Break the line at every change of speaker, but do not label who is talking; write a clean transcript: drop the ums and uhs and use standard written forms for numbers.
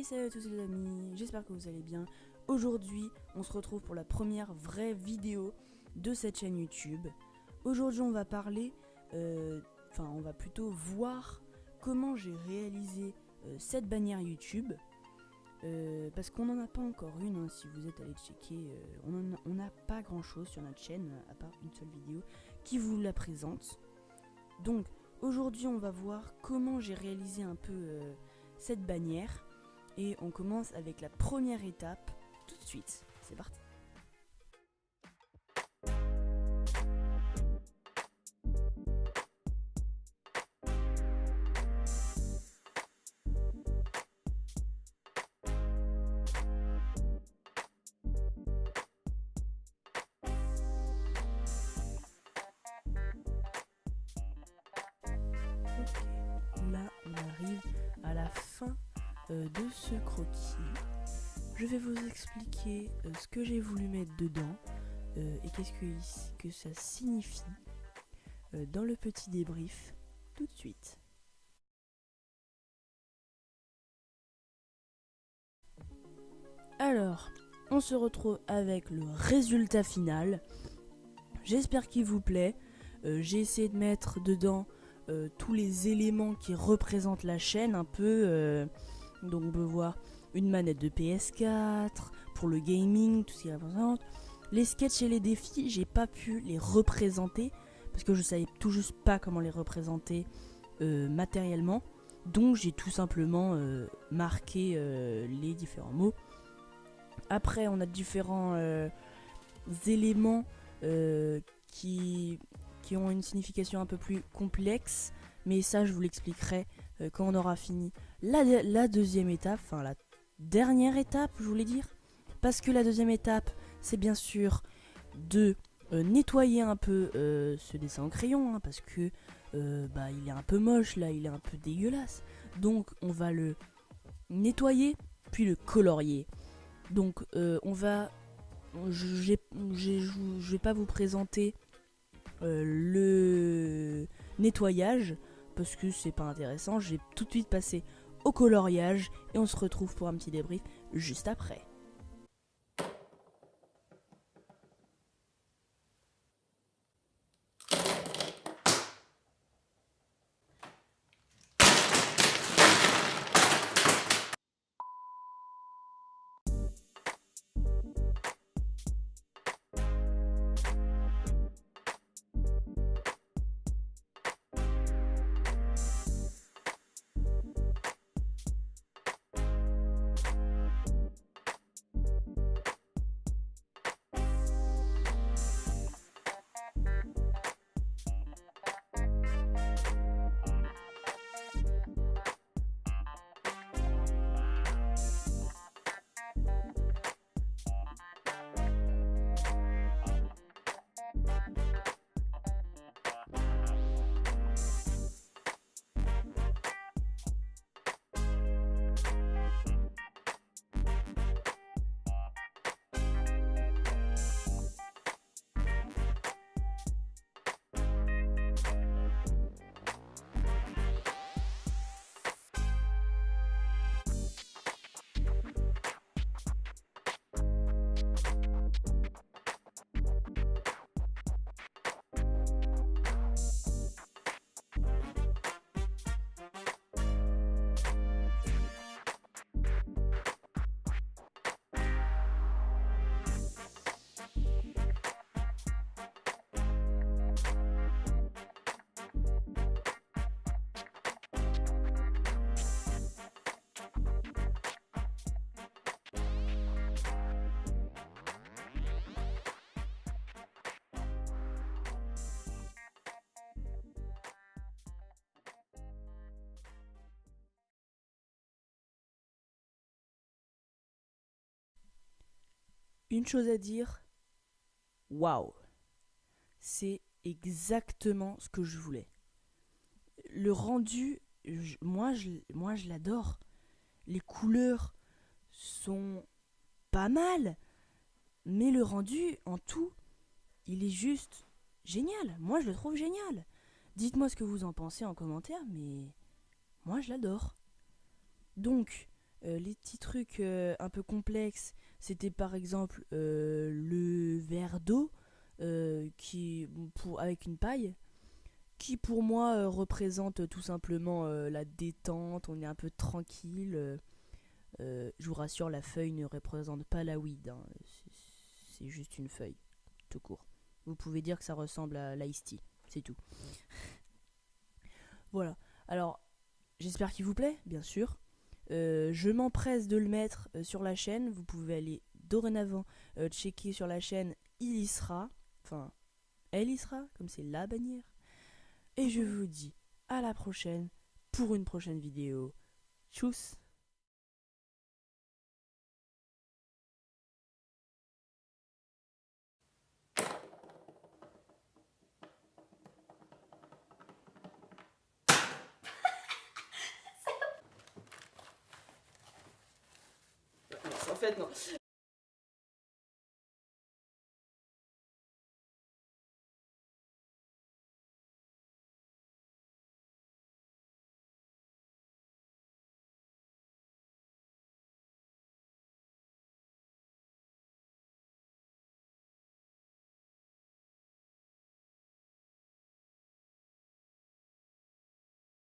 Hey, salut à tous les amis, j'espère que vous allez bien. Aujourd'hui, on se retrouve pour la première vraie vidéo de cette chaîne YouTube. Aujourd'hui, on va parler, on va plutôt voir comment j'ai réalisé cette bannière YouTube. Parce qu'on n'en a pas encore une, hein, si vous êtes allé checker, on n'a pas grand chose sur notre chaîne, à part une seule vidéo qui vous la présente. Donc, aujourd'hui, on va voir comment j'ai réalisé un peu cette bannière. Et on commence avec la première étape tout de suite. C'est parti. Ok, là on arrive à la fin de ce croquis. Je vais vous expliquer ce que j'ai voulu mettre dedans et qu'est-ce que ça signifie dans le petit débrief tout de suite. Alors, on se retrouve avec le résultat final. J'espère qu'il vous plaît. J'ai essayé de mettre dedans tous les éléments qui représentent la chaîne un peu. Donc on peut voir une manette de PS4, pour le gaming, tout ce qui représente. Les sketchs et les défis, j'ai pas pu les représenter parce que je savais tout juste pas comment les représenter matériellement. Donc j'ai tout simplement marqué les différents mots. Après on a différents éléments qui ont une signification un peu plus complexe, mais ça je vous l'expliquerai quand on aura fini la deuxième étape, enfin la dernière étape je voulais dire, parce que la deuxième étape c'est bien sûr de nettoyer un peu ce dessin en crayon, hein, parce que il est un peu moche là, il est un peu dégueulasse, donc on va le nettoyer puis le colorier. Donc je vais pas vous présenter le nettoyage parce que c'est pas intéressant. Je vais tout de suite passer au coloriage et on se retrouve pour un petit débrief juste après. Une chose à dire, waouh, c'est exactement ce que je voulais. Le rendu, moi je l'adore. Les couleurs sont pas mal, mais le rendu en tout, il est juste génial. Moi je le trouve génial. Dites-moi ce que vous en pensez en commentaire, mais moi je l'adore. Donc, Les petits trucs un peu complexes, c'était par exemple le verre d'eau avec une paille, qui pour moi représente tout simplement la détente, on est un peu tranquille. Je vous rassure, la feuille ne représente pas la weed, hein. C'est juste une feuille, tout court. Vous pouvez dire que ça ressemble à l'ice tea, c'est tout. Voilà, alors j'espère qu'il vous plaît, bien sûr. Je m'empresse de le mettre sur la chaîne, vous pouvez aller dorénavant checker sur la chaîne, il y sera, enfin elle y sera, comme c'est la bannière. Et je vous dis à la prochaine pour une prochaine vidéo. Tchuss! En fait, non.